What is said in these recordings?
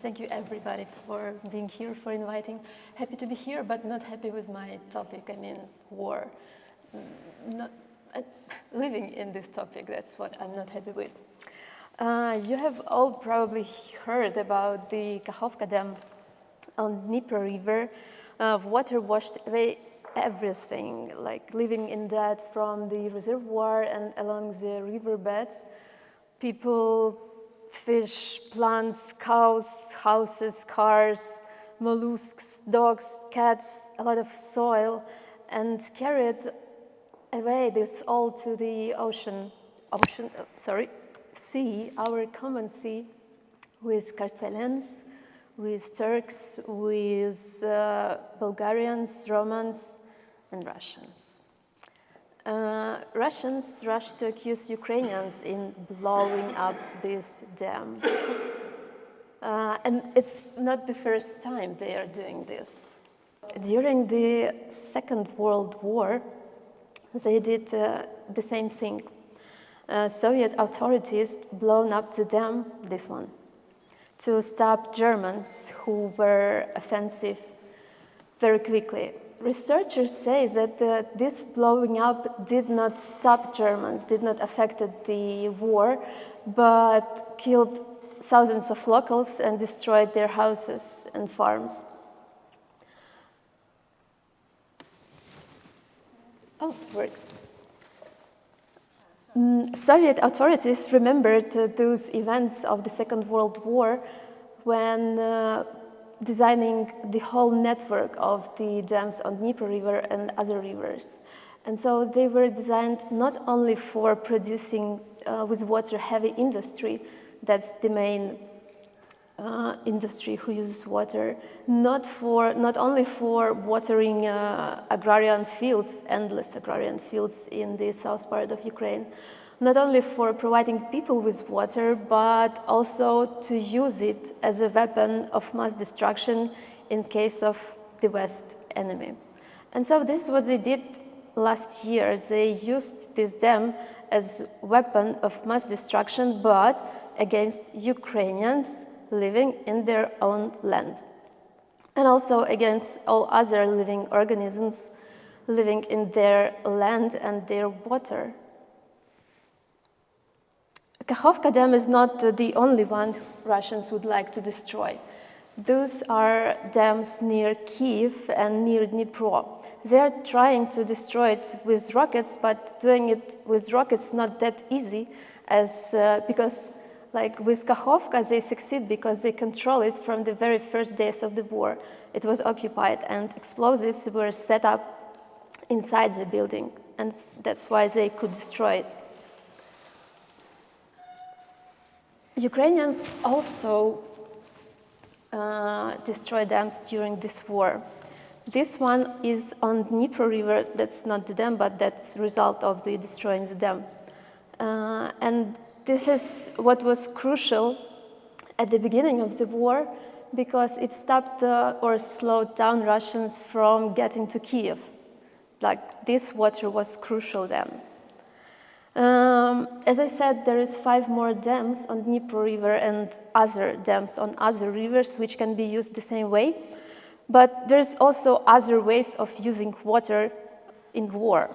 Thank you everybody for being here, for inviting. Happy to be here, but not happy with my topic. I mean, war. Not living in this topic, that's what I'm not happy with. You have all probably heard about the Kakhovka dam on Dnipro River. Water washed away everything, like living in that from the reservoir and along the riverbeds. People, fish, plants, cows, houses, cars, mollusks, dogs, cats, a lot of soil, and carried away this all to the sea, our common sea, with Carthaginians, with Turks, with Bulgarians, Romans, and Russians. Russians rushed to accuse Ukrainians in blowing up this dam. And it's not the first time they are doing this. During the Second World War, they did the same thing. Soviet authorities blown up the dam, this one, to stop Germans who were offensive very quickly. Researchers say that this blowing up did not stop Germans, did not affect the war, but killed thousands of locals and destroyed their houses and farms. Oh, works. Soviet authorities remembered those events of the Second World War when designing the whole network of the dams on Dnipro River and other rivers. And so they were designed not only for producing with water heavy industry, that's the main industry who uses water, not only for watering agrarian fields, endless agrarian fields in the south part of Ukraine, not only for providing people with water, but also to use it as a weapon of mass destruction in case of the West enemy. And so this is what they did last year. They used this dam as a weapon of mass destruction, but against Ukrainians living in their own land, and also against all other living organisms living in their land and their water. Kakhovka dam is not the only one Russians would like to destroy. Those are dams near Kiev and near Dnipro. They are trying to destroy it with rockets, but doing it with rockets not that easy, because like with Kakhovka, they succeed because they control it from the very first days of the war. It was occupied and explosives were set up inside the building, and that's why they could destroy it. Ukrainians also destroy dams during this war. This one is on Dnipro River. That's not the dam, but that's the result of the destroying the dam. And this is what was crucial at the beginning of the war, because it stopped or slowed down Russians from getting to Kiev. Like, this water was crucial then. As I said, there is 5 more dams on Dnipro River and other dams on other rivers which can be used the same way. But there's also other ways of using water in war.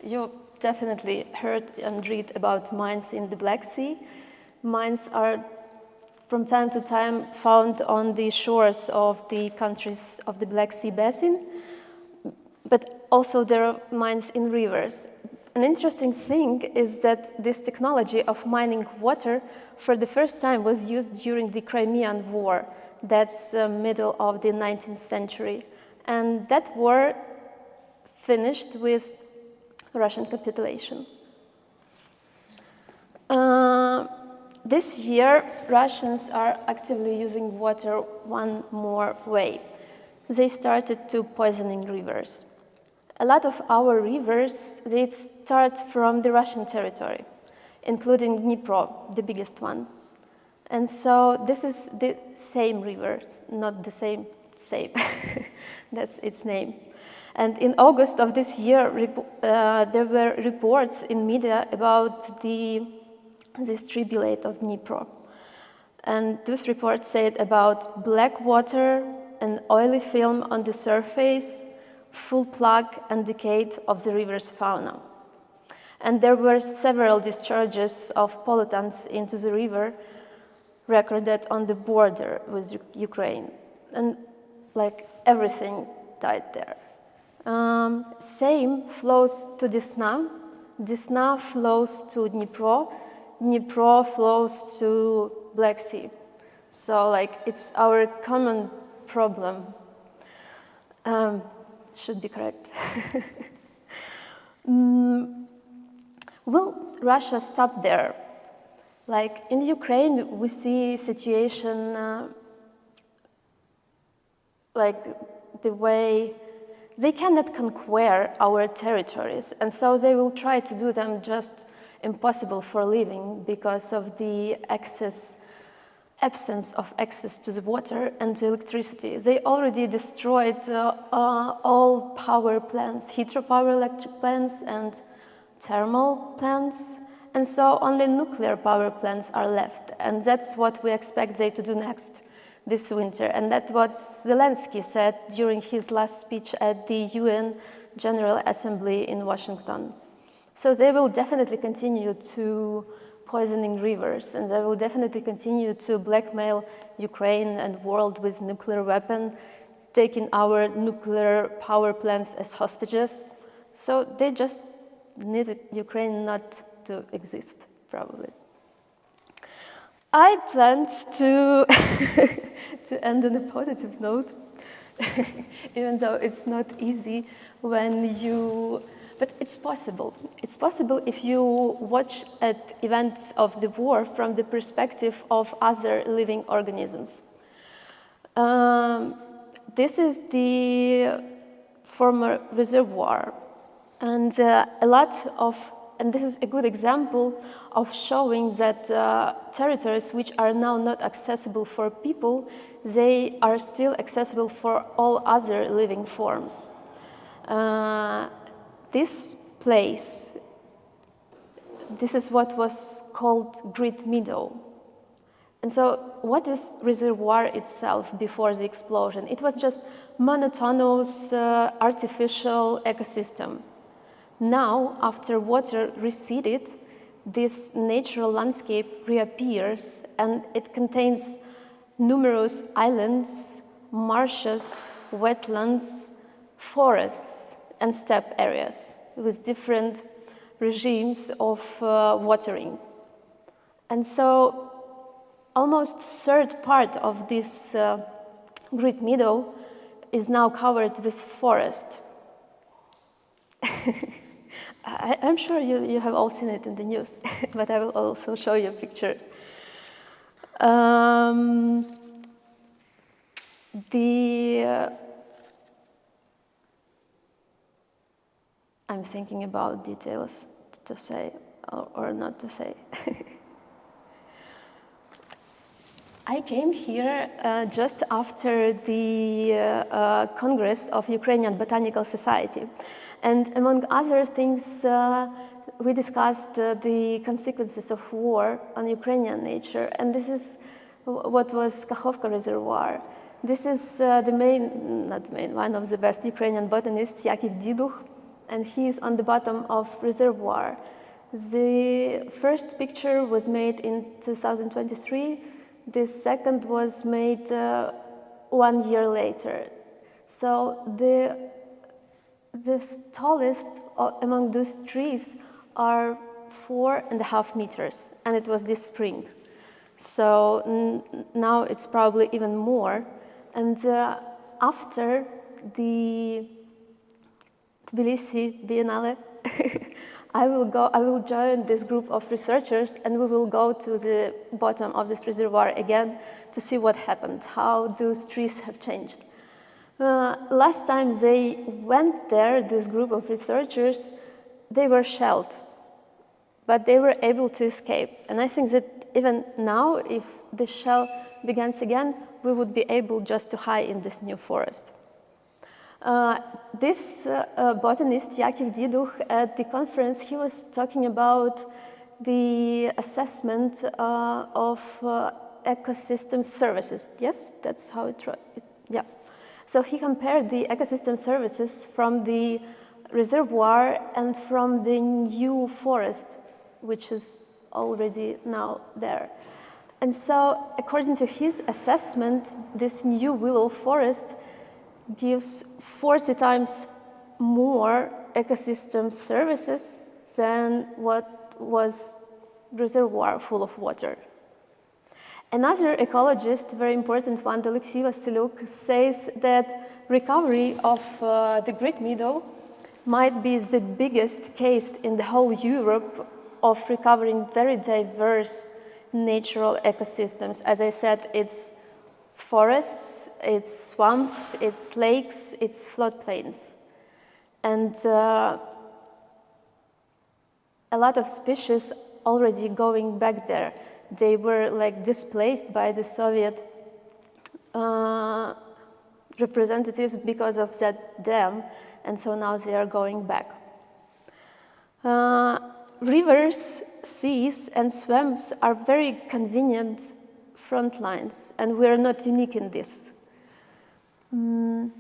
You definitely heard and read about mines in the Black Sea. Mines are from time to time found on the shores of the countries of the Black Sea basin, but also there are mines in rivers. An interesting thing is that this technology of mining water for the first time was used during the Crimean War. That's the middle of the 19th century. And that war finished with Russian capitulation. This year, Russians are actively using water one more way. They started to poisoning rivers. A lot of our rivers, they start from the Russian territory, including Dnipro, the biggest one. And so this is the same river, not the same. That's its name. And in August of this year, there were reports in media about this tribulate of Dnipro. And this report said about black water, an oily film on the surface, full plug and decay of the river's fauna. And there were several discharges of pollutants into the river recorded on the border with Ukraine. And like everything died there. Same flows to Desna. Desna flows to Dnipro. Dnipro flows to Black Sea. So like it's our common problem. Should be correct. Will Russia stop there? Like in Ukraine, we see situation like the way they cannot conquer our territories, and so they will try to do them just impossible for living because of the absence of access to the water and to electricity. They already destroyed all power plants, hydropower electric plants and thermal plants, and so only nuclear power plants are left, and that's what we expect they to do next this winter. And that's what Zelensky said during his last speech at the UN General Assembly in Washington. So they will definitely continue to poisoning rivers, and they will definitely continue to blackmail Ukraine and world with nuclear weapon, taking our nuclear power plants as hostages. So they just needed Ukraine not to exist, probably. I planned to to end on a positive note, even though it's not easy when you, but it's possible. It's possible if you watch at events of the war from the perspective of other living organisms. This is the former reservoir, and and this is a good example of showing that territories which are now not accessible for people, they are still accessible for all other living forms. This place, this is what was called Great Meadow. And so what is reservoir itself before the explosion? It was just monotonous artificial ecosystem. Now, after water receded, this natural landscape reappears, and it contains numerous islands, marshes, wetlands, forests, and steppe areas with different regimes of watering. And so almost third part of this Great Meadow is now covered with forest. I'm sure you have all seen it in the news, but I will also show you a picture. I'm thinking about details to say or not to say. I came here just after the Congress of Ukrainian Botanical Society. And among other things, we discussed the consequences of war on Ukrainian nature. And this is what was Kakhovka reservoir. This is one of the best Ukrainian botanists, Yakov Diduch, and he is on the bottom of reservoir. The first picture was made in 2023. The second was made 1 year later. So the tallest among those trees are 4.5 meters, and it was this spring. So now it's probably even more. And after the Tbilisi Biennale, I will join this group of researchers, and we will go to the bottom of this reservoir again to see what happened, how those trees have changed. Last time they went there, this group of researchers, they were shelled, but they were able to escape. And I think that even now, if the shell begins again, we would be able just to hide in this new forest. This botanist, Yakov Diduch, at the conference, he was talking about the assessment of ecosystem services. Yes, that's how yeah. So he compared the ecosystem services from the reservoir and from the new forest, which is already now there. And so, according to his assessment, this new willow forest gives 40 times more ecosystem services than what was reservoir full of water. Another ecologist, very important one, Alexei Vasylyuk, says that recovery of the Great Meadow might be the biggest case in the whole Europe of recovering very diverse natural ecosystems. As I said, it's forests, it's swamps, it's lakes, it's floodplains. And a lot of species already going back there. They were like displaced by the Soviet representatives because of that dam, and so now they are going back. Rivers, seas, and swamps are very convenient front lines, and we are not unique in this. The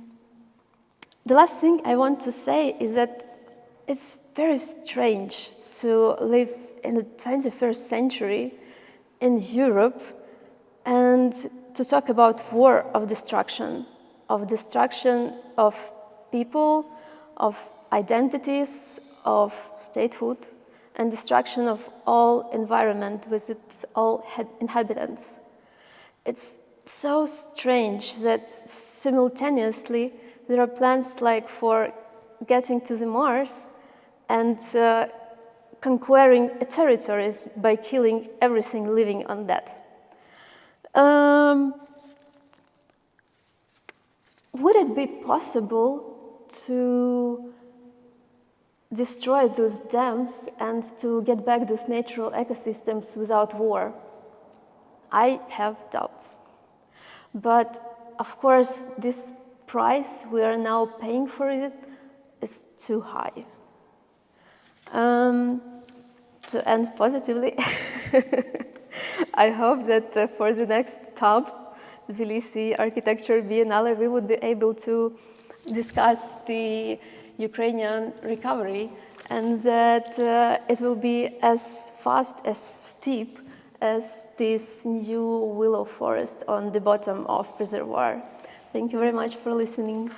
last thing I want to say is that it's very strange to live in the 21st century in Europe and to talk about war of destruction of people, of identities, of statehood, and destruction of all environment with its all inhabitants. It's so strange that simultaneously there are plans like for getting to the Mars and conquering territories by killing everything living on that. Would it be possible to destroy those dams and to get back those natural ecosystems without war? I have doubts. But of course, this price we are now paying for it is too high. To end positively, I hope that for the next TAB, Tbilisi Architecture Biennale, we would be able to discuss the Ukrainian recovery, and that it will be as fast, as steep as this new willow forest on the bottom of reservoir. Thank you very much for listening.